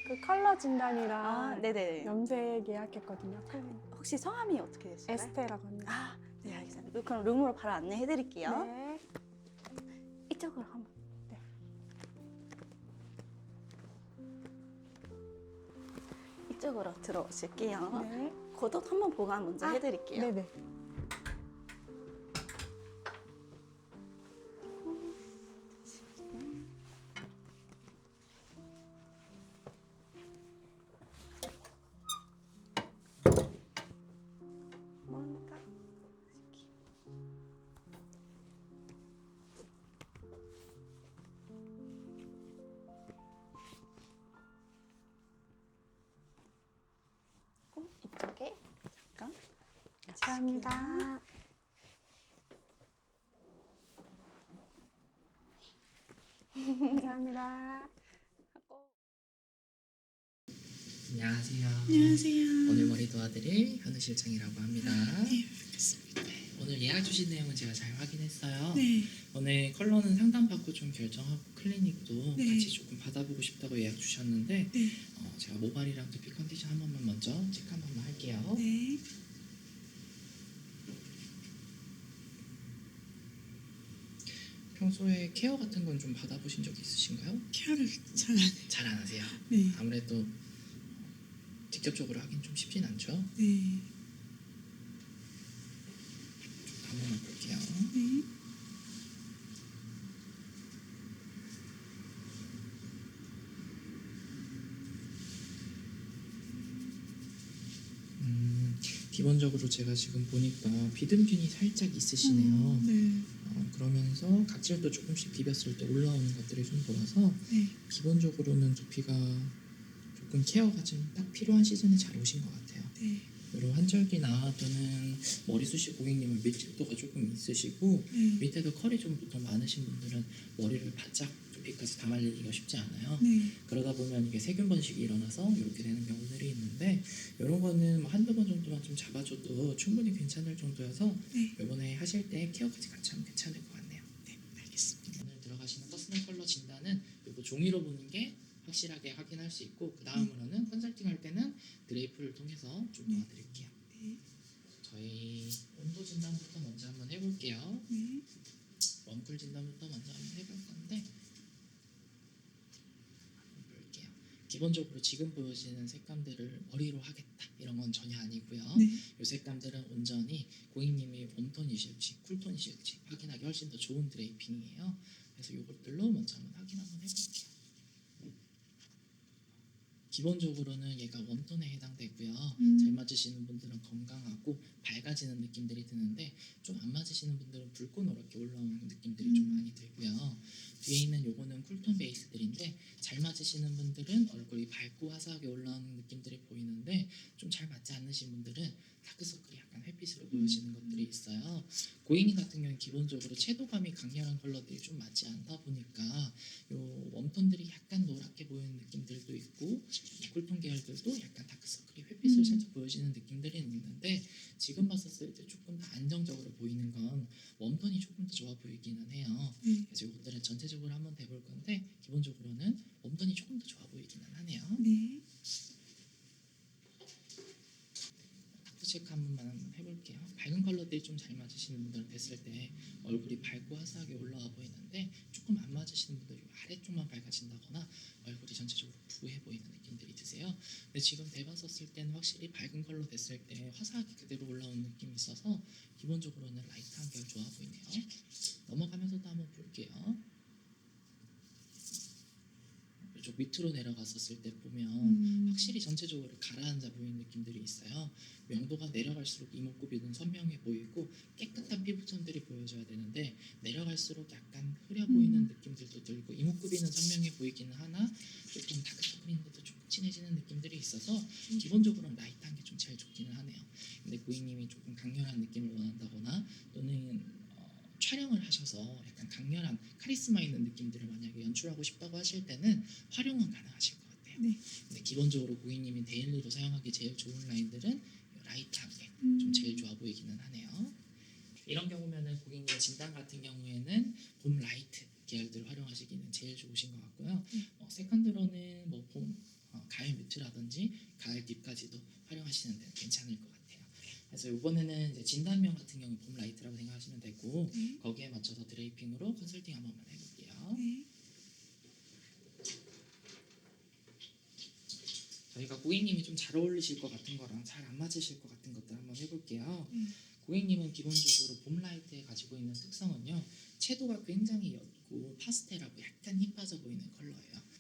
그 컬러 진단이랑 네네. 염색 예약했거든요. 혹시 성함이 어떻게 되실까요? 에스테라고 합니다. 네, 알겠습니다. 그럼 룸으로 바로 안내해 드릴게요. 네. 이쪽으로 한번. 네. 이쪽으로 들어오실게요. 네. 겉옷 한번 보관 먼저 해드릴게요. 네네. 뭔가 이쪽에 잠깐 감사합니다. 감사합니다. 안녕하세요. 안녕하세요. 오늘 머리 도와드릴 현우 실장이라고 합니다. 네, 반갑습니다. 오늘 예약 주신 내용은 제가 잘 확인했어요. 네, 오늘 컬러는 상담받고 좀 결정하고 클리닉도 네. 같이 조금 받아보고 싶다고 예약 주셨는데 네, 제가 모발이랑 두피 컨디션 한 번만 먼저 체크 한 번만 할게요. 네. 평소에 케어 같은 건 좀 받아보신 적 있으신가요? 케어를 잘 안 해요. 잘 안 하세요. 네, 아무래도 직접적으로 하긴 좀 쉽진 않죠. 네, 한 번만 볼게요. 네. 기본적으로 제가 지금 보니까 비듬균이 살짝 있으시네요. 네, 그러면서 각질도 조금씩 비볐을 때 올라오는 것들이 좀 보여서 네, 기본적으로는 두피가 조금 케어가 좀 딱 필요한 시즌에 잘 오신 것 같아요. 네, 이런 환절기나 또는 머리숱이 고객님은 밀집도가 조금 있으시고 네, 밑에도 컬이 좀 보통 많으신 분들은 머리를 바짝 두피까지 다 말리기가 쉽지 않아요. 네, 그러다 보면 이게 세균 번식이 일어나서 이렇게 되는 경우들이 있는데 이런 거는 뭐 한두 번 정도만 좀 잡아줘도 충분히 괜찮을 정도여서 네. 이번에 하실 때 케어까지 같이 하면 괜찮을 것 같네요. 네, 알겠습니다. 오늘 들어가시는 퍼스널 컬러 진단은 이거 종이로 보는 게 확실하게 확인할 수 있고 그 다음으로는 컨설팅 할 때는 드레이프를 통해서 좀 도와드릴게요. 네, 저희 온도 진단부터 먼저 한번 해볼게요. 네, 웜쿨 진단부터 먼저 한번 해볼 건데 한번 볼게요. 기본적으로 지금 보여지는 색감들을 머리로 하겠다 이런 건 전혀 아니고요. 네, 이 색감들은 온전히 고객님이 웜톤이실지 쿨톤이실지 확인하기 훨씬 더 좋은 드레이핑이에요. 그래서 이것들로 먼저 한번 확인 한번 해볼게요. 기본적으로는 얘가 웜톤에 해당되고요. 잘 맞으시는 분들은 건강하고 밝아지는 느낌들이 드는데 좀 안 맞으시는 분들은 붉고 노랗게 올라오는 느낌들이 좀 많이 들고요. 뒤에 있는 요거는 쿨톤 베이스들인데 잘 맞으시는 분들은 얼굴이 밝고 화사하게 올라오는 느낌들이 보이는데 좀 잘 맞지 않으신 분들은 다크서클이 약간 회빛으로 보여지는 것들이 있어요. 고객님 같은 경우는 기본적으로 채도감이 강렬한 컬러들이 좀 맞지 않다 보니까 요 웜톤들이 약간 노랗게 보이는 느낌들도 있고 쿨톤 계열들도 약간 다크서클이 회빛으로 살짝 보여지는 느낌들이 있는데 지금 봤었을 때 조금 더 안정적으로 보이는 건 웜톤이 조금 더 좋아 보이기는 해요. 네, 그래서 이것들은 전체적으로 한번 해볼 건데 기본적으로는 웜톤이 조금 더 좋아 보이기는 하네요. 네, 닥터 체크 한 번만 해볼게요. 밝은 컬러들이 좀 잘 맞으시는 분들은 됐을 때 얼굴이 밝고 화사하게 올라와 보이는데 조금 안 맞으시는 분들이 아래쪽만 밝아진다거나 얼굴이 전체적으로 부해 보이는 느낌들이 드세요. 근데 지금 대봤었을 때는 확실히 밝은 컬러 됐을 때 화사하게 그대로 올라오는 느낌이 있어서 기본적으로는 라이트한 계열 좋아 보이네요. 넘어가면서도 한번 볼게요. 이쪽 밑으로 내려갔었을 때 보면 확실히 전체적으로 가라앉아 보이는 느낌들이 있어요. 명도가 내려갈수록 이목구비는 선명해 보이고 깨끗한 피부톤들이 보여져야 되는데 내려갈수록 약간 흐려 보이는 느낌들도 들고 이목구비는 선명해 보이기는 하나 조금 다크서클인데도 조금 진해지는 느낌들이 있어서 기본적으로는 라이트한 게 좀 제일 좋기는 하네요. 근데 고객님이 조금 강렬한 느낌을 원한다거나 또는 촬영을 하셔서 약간 강렬한 카리스마 있는 느낌들을 만약에 연출하고 싶다고 하실 때는 활용은 가능하실 것 같아요. 네. 근데 기본적으로 고객님이 데일리로 사용하기 제일 좋은 라인들은 라이트하게 좀 제일 좋아 보이기는 하네요. 이런 경우면은 고객님 진단 같은 경우에는 봄 라이트 계열들을 활용하시기는 제일 좋으신 것 같고요. 세컨드로는 뭐 봄 가을 뮤트라든지 가을 딥까지도 활용하시는 데는 괜찮을 것 같아요. 그래서 이번에는 이제 진단명 같은 경우 봄 라이트라고 생각하시면 되고 네. 거기에 맞춰서 드레이핑으로 컨설팅 한 번만 해볼게요. 네. 저희가 고객님이 좀 잘 어울리실 것 같은 거랑 잘 안 맞으실 것 같은 것들 한번 해볼게요. 네. 고객님은 기본적으로 봄 라이트에 가지고 있는 특성은요, 채도가 굉장히 옅고 파스텔하고 약간 힘 빠져 보이는 컬러예요.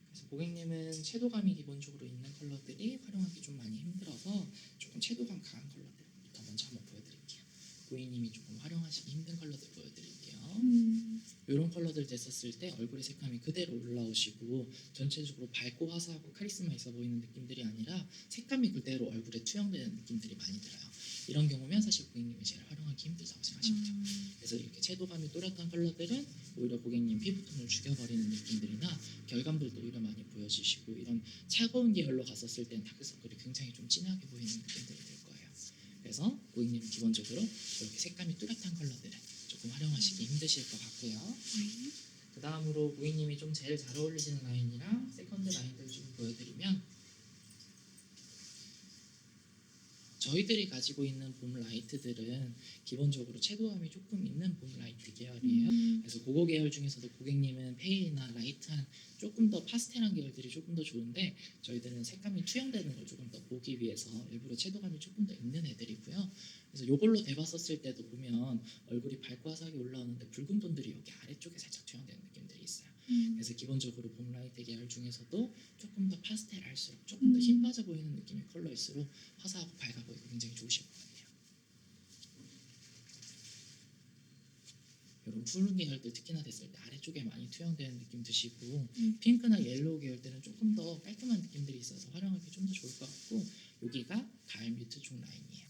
그래서 고객님은 채도감이 기본적으로 있는 컬러들이 활용하기 좀 많이 힘들어서 조금 채도감 강한 컬러들부터 먼저 한번 보여드릴게요. 고객님이 조금 활용하시기 힘든 컬러들 보여드릴게요. 이런 컬러들 됐었을 때 얼굴의 색감이 그대로 올라오시고 전체적으로 밝고 화사하고 카리스마 있어 보이는 느낌들이 아니라 색감이 그대로 얼굴에 투영되는 느낌들이 많이 들어요. 이런 경우면 사실 고객님이 제일 활용하기 힘들다고 생각하시면 돼요. 그래서 이렇게 채도감이 또렷한 컬러들은 오히려 고객님 피부톤을 죽여버리는 느낌들이나 결감들도 오히려 많이 보여주시고 이런 차가운 계열로 갔었을 때는 다크서클이 굉장히 좀 진하게 보이는 느낌들이 들 거예요. 그래서 고객님은 기본적으로 이렇게 색감이 뚜렷한 컬러들은 조금 활용하시기 힘드실 것 같고요. 그 다음으로 고객님이 좀 제일 잘 어울리시는 라인이랑 세컨드 라인들 좀 보여드리면 저희들이 가지고 있는 봄 라이트들은 기본적으로 채도감이 조금 있는 봄 라이트 계열이에요. 그래서 그거 계열 중에서도 고객님은 페일이나 라이트한 조금 더 파스텔한 계열들이 조금 더 좋은데 저희들은 색감이 투영되는 걸 조금 더 보기 위해서 일부러 채도감이 조금 더 있는 애들이고요. 그래서 이걸로 대봤었을 때도 보면 얼굴이 밝고 화사하게 올라오는데 붉은 톤들이 여기 아래쪽에 살짝 투영되는 느낌들이 있어요. 그래서 기본적으로 봄 라이트 계열 중에서도 조금 더 파스텔할수록 조금 더 힘 빠져 보이는 느낌의 컬러일수록 화사하고 밝아 보이고 굉장히 좋으실 것 같아요. 이런 푸른 계열들 특히나 됐을 때 아래쪽에 많이 투영되는 느낌 드시고 핑크나 옐로우 계열들은 조금 더 깔끔한 느낌들이 있어서 활용하기 좀 더 좋을 것 같고 여기가 가을 뮤트 쪽 라인이에요.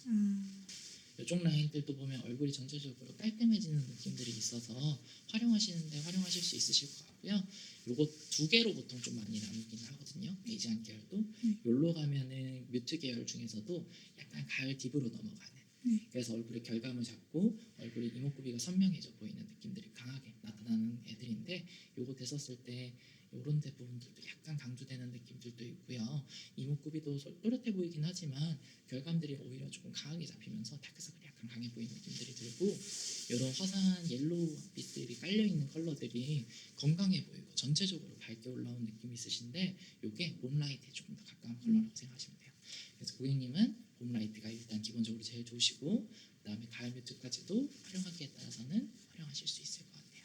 이쪽 라인들도 보면 얼굴이 전체적으로 깔끔해지는 느낌들이 있어서 활용하시는데 활용하실 수 있으실 것 같고요. 요거 두 개로 보통 좀 많이 나누긴 하거든요. 베이지한 계열도. 요로 가면은 뮤트 계열 중에서도 약간 가을 딥으로 넘어가는. 그래서 얼굴에 결감을 잡고 얼굴에 이목구비가 선명해져 보이는 느낌들이 강하게 나타나는 애들인데 요거 됐었을 때 요런 데 부분들도 약간 강조되는 느낌들도 있고요. 이목구비도 또렷해 보이긴 하지만 결감들이 오히려 조금 강하게 잡히면서 다크서클이 약간 강해 보이는 느낌들이 들고 이런 화사한 옐로우 빛들이 깔려있는 컬러들이 건강해 보이고 전체적으로 밝게 올라온 느낌이 있으신데 이게 봄 라이트에 조금 더 가까운 컬러라고 생각하시면 돼요. 그래서 고객님은 봄 라이트가 일단 기본적으로 제일 좋으시고 그 다음에 가을 뮤트까지도 활용하기에 따라서는 활용하실 수 있을 것 같아요.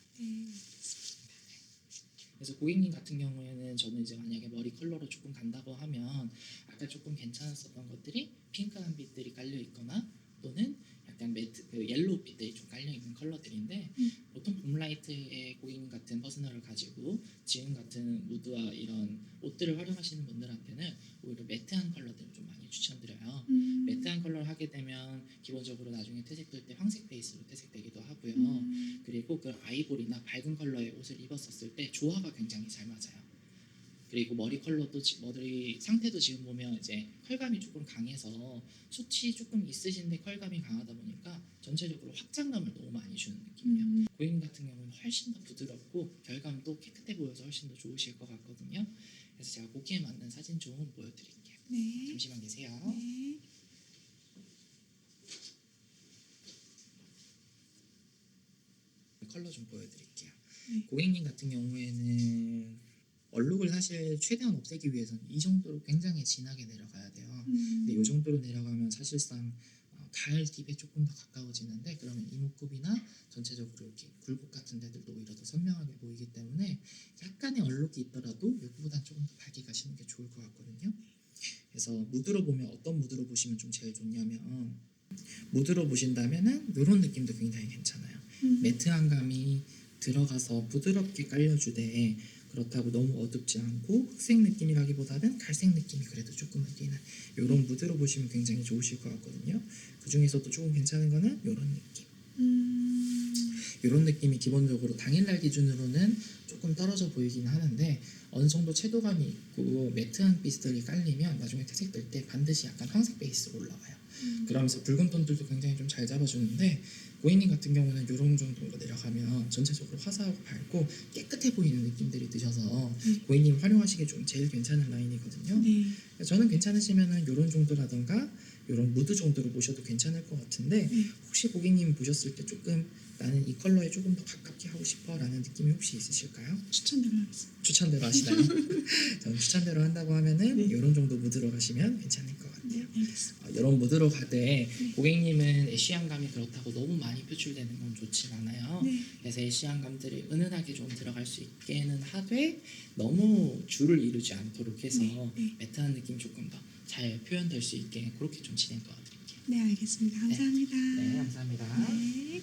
그래서 고객님 같은 경우에는 저는 이제 만약에 머리 컬러로 조금 간다고 하면 아까 조금 괜찮았었던 것들이 핑크한 빛들이 깔려 있거나 또는 약간 매트 옐로우 빛들이 좀 깔려 있는 컬러들인데 보통 봄 라이트의 고객님 같은 퍼스널을 가지고 지금 같은 무드와 이런 옷들을 활용하시는 분들한테는 오히려 매트한 컬러들을 좀 많이 추천드려요. 매트한 컬러를 하게 되면 기본적으로 나중에 퇴색될 때 황색 베이스로 퇴색되기도 하고요. 그리고 그 아이보리나 밝은 컬러의 옷을 입었었을 때 조화가 굉장히 잘 맞아요. 그리고 머리 컬러도 머리 상태도 지금 보면 이제 컬감이 조금 강해서 숱이 조금 있으신데 컬감이 강하다 보니까 전체적으로 확장감을 너무 많이 주는 느낌이에요. 고객님 같은 경우는 훨씬 더 부드럽고 결감도 깨끗해 보여서 훨씬 더 좋으실 것 같거든요. 그래서 제가 거기에 맞는 사진 좀 보여드릴게요. 잠시만 계세요. 컬러 좀 보여드릴게요. 고객님 같은 경우에는 얼룩을 사실 최대한 없애기 위해서는 이 정도로 굉장히 진하게 내려가야 돼요. 근데 이 정도로 내려가면 사실상 가을 딥에 조금 더 가까워지는데 그러면 이목구비나 전체적으로 이렇게 굴곡 같은 데들도 오히려 더 선명하게 보이기 때문에 약간의 얼룩이 있더라도 여기보단 조금 더 밝게 가시는 게 좋을 것 같거든요. 그래서 무드로 보면 어떤 무드로 보시면 좀 제일 좋냐면 무드로 보신다면은 이런 느낌도 굉장히 괜찮아요. 매트한 감이 들어가서 부드럽게 깔려주되 그렇다고 너무 어둡지 않고 흑색 느낌이라기보다는 갈색 느낌이 그래도 조금은 띄는 이런 무드로 보시면 굉장히 좋으실 것 같거든요. 그 중에서도 조금 괜찮은 거는 이런 느낌. 이런 느낌이 기본적으로 당일날 기준으로는 조금 떨어져 보이긴 하는데 어느 정도 채도감이 있고 매트한 빛들이 깔리면 나중에 퇴색될 때 반드시 약간 황색 베이스로 올라와요. 그러면서 붉은 톤들도 굉장히 좀 잘 잡아주는데 고객님 같은 경우는 이런 정도로 내려가면 전체적으로 화사하고 밝고 깨끗해 보이는 느낌들이 드셔서 고객님 활용하시기에 좀 제일 괜찮은 라인이거든요. 네. 저는 괜찮으시면은 이런 정도라던가 이런 무드 정도로 보셔도 괜찮을 것 같은데 네. 혹시 고객님 보셨을 때 조금 나는 이 컬러에 조금 더 가깝게 하고 싶어라는 느낌이 혹시 있으실까요? 추천대로 하겠습니다. 추천대로 하시나요? 저는 추천대로 한다고 하면은 네. 이런 정도 무드로 가시면 괜찮을 것 같아요. 네, 알겠습니다. 이런 무드로 가되 고객님은 애쉬한감이 그렇다고 너무 많이 표출되는 건 좋진 않아요. 네. 그래서 애쉬한감들이 은은하게 좀 들어갈 수 있게는 하되 너무 줄을 이루지 않도록 해서 네. 매트한 느낌 조금 더 잘 표현될 수 있게 그렇게 좀 진행 도와드릴게요. 네, 알겠습니다. 감사합니다. 네, 감사합니다. 네.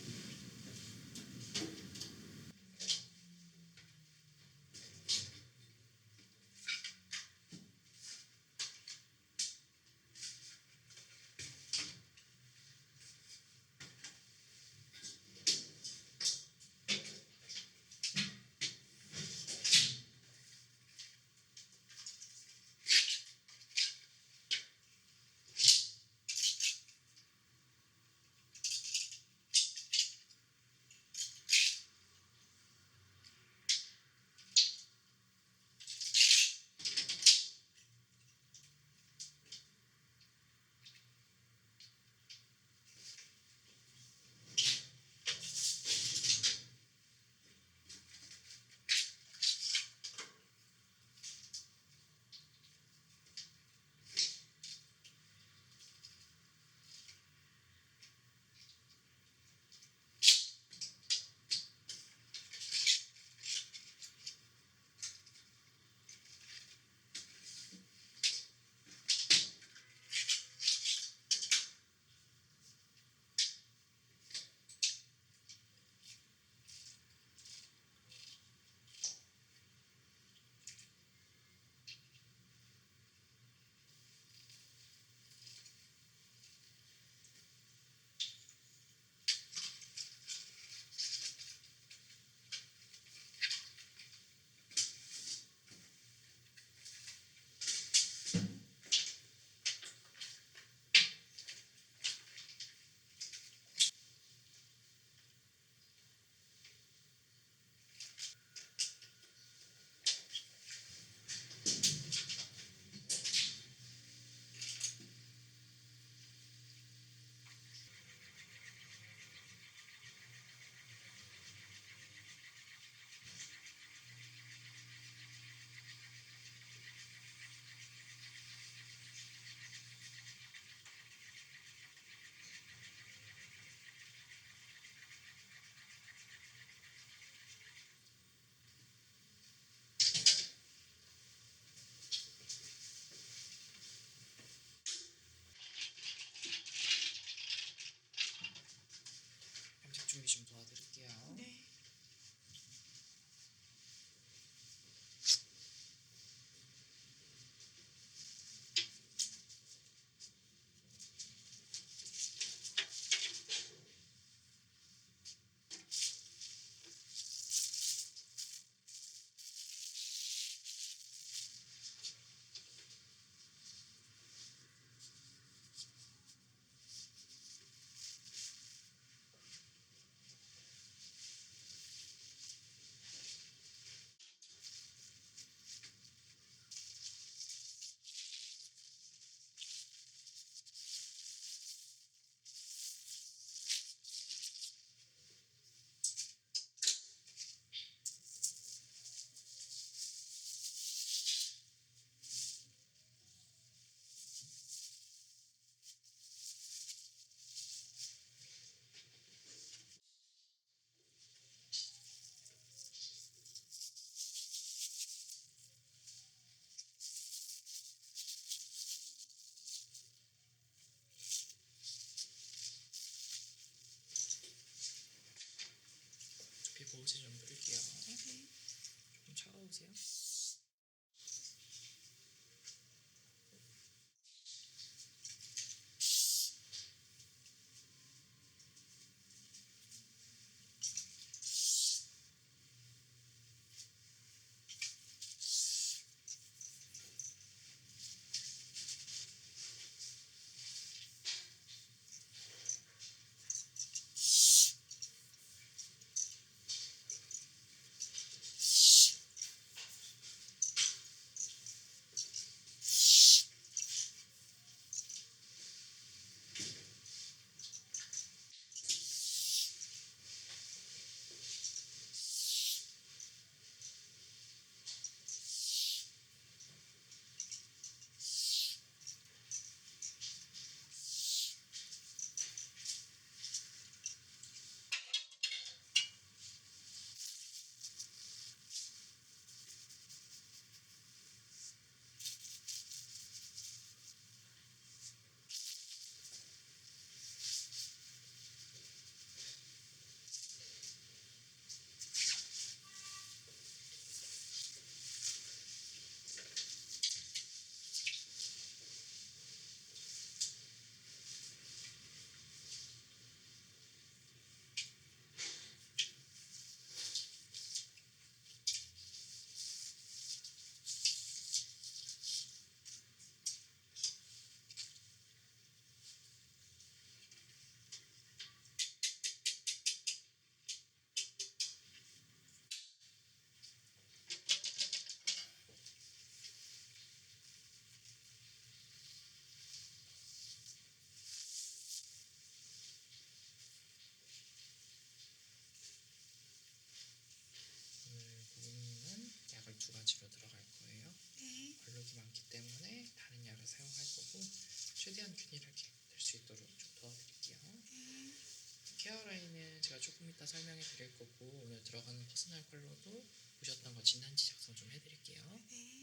염색 준비 좀 도와드릴게요. 네. 두피 보호제 좀 뿌릴게요. 좀 차가우세요? 때문에 다른 약을 사용할 거고 최대한 균일하게 될 수 있도록 좀 도와드릴게요. 케어라인은 제가 조금 이따 설명해 드릴 거고 오늘 들어가는 퍼스널 컬러도 보셨던 거 진단지 작성 좀 해드릴게요. 네.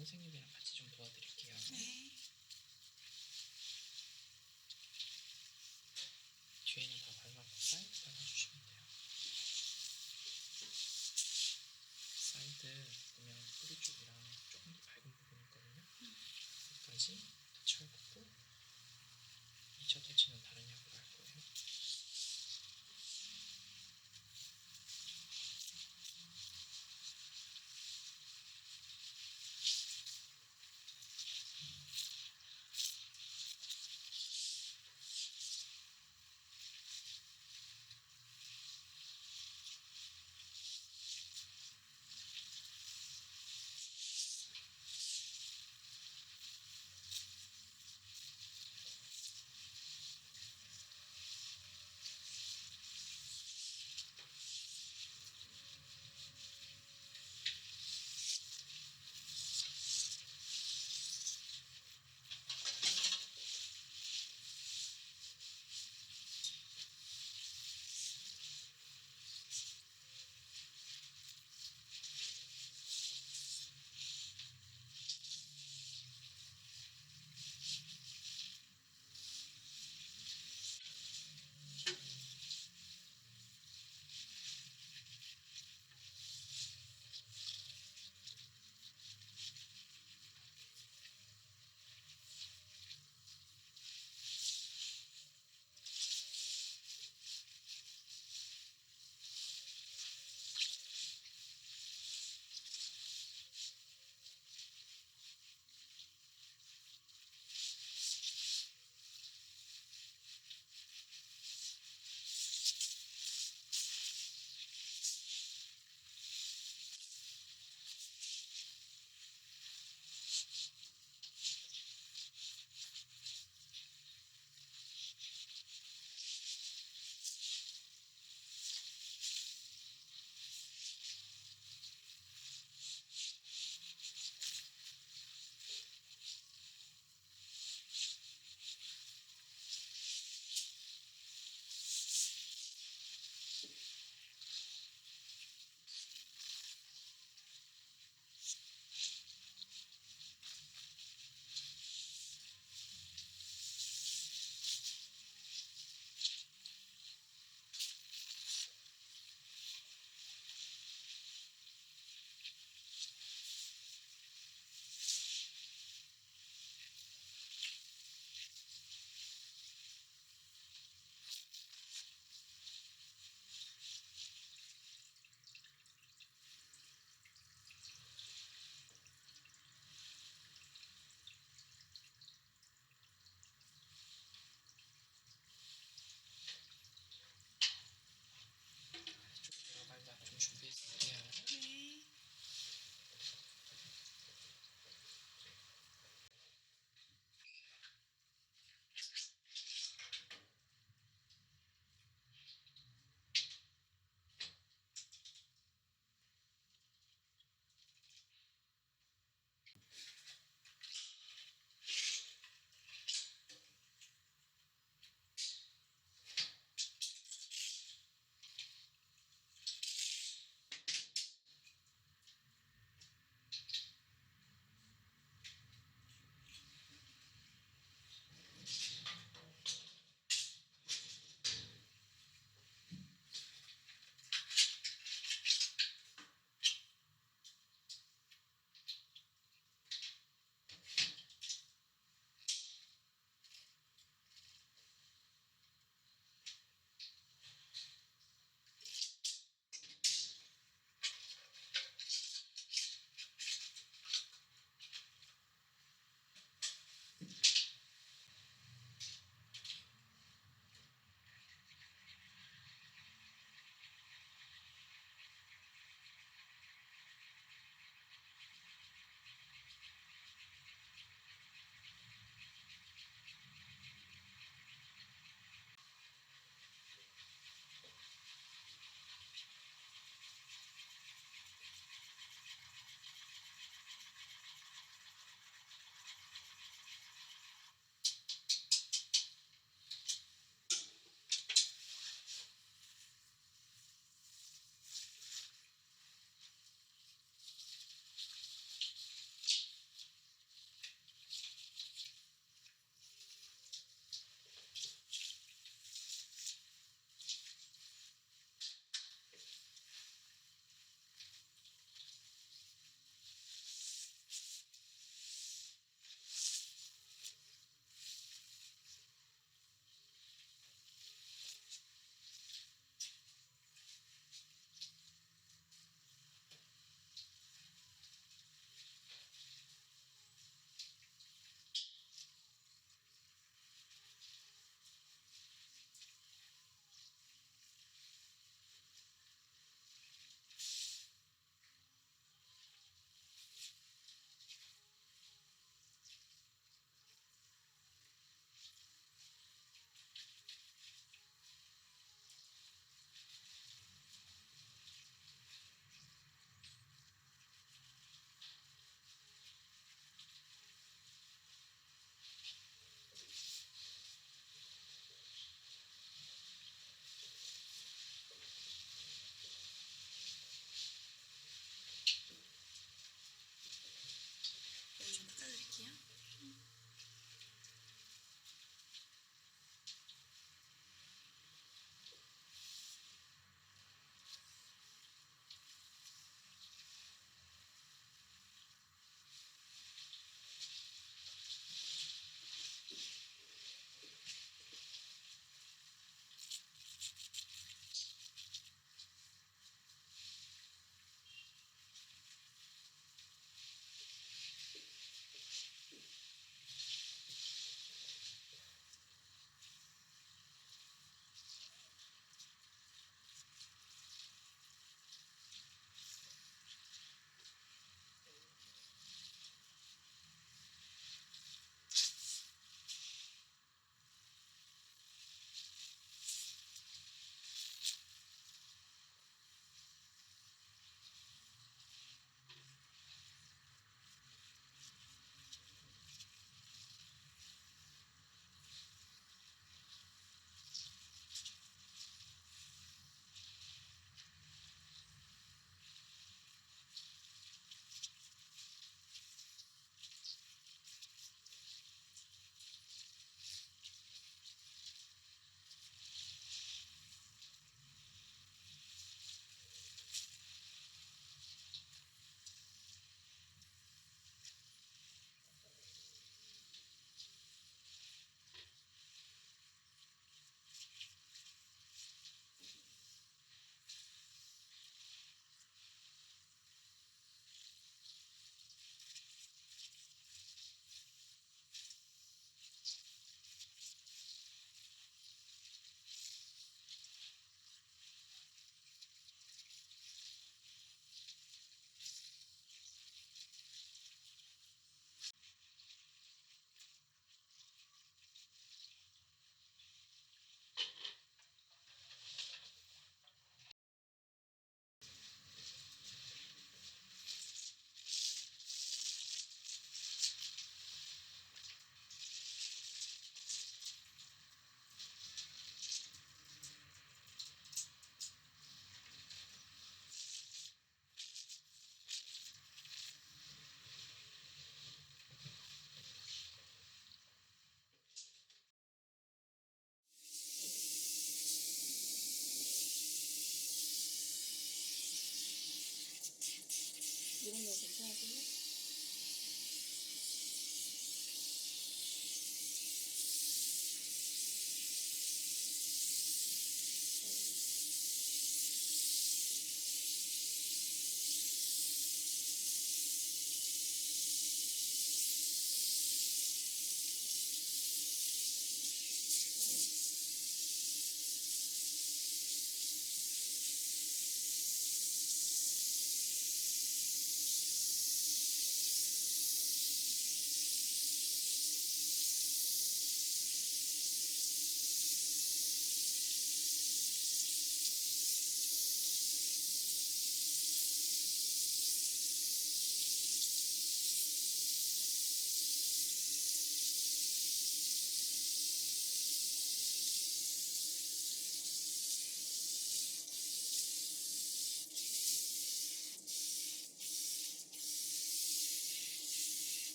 선생님이랑 같이 좀 도와드릴게요. 네.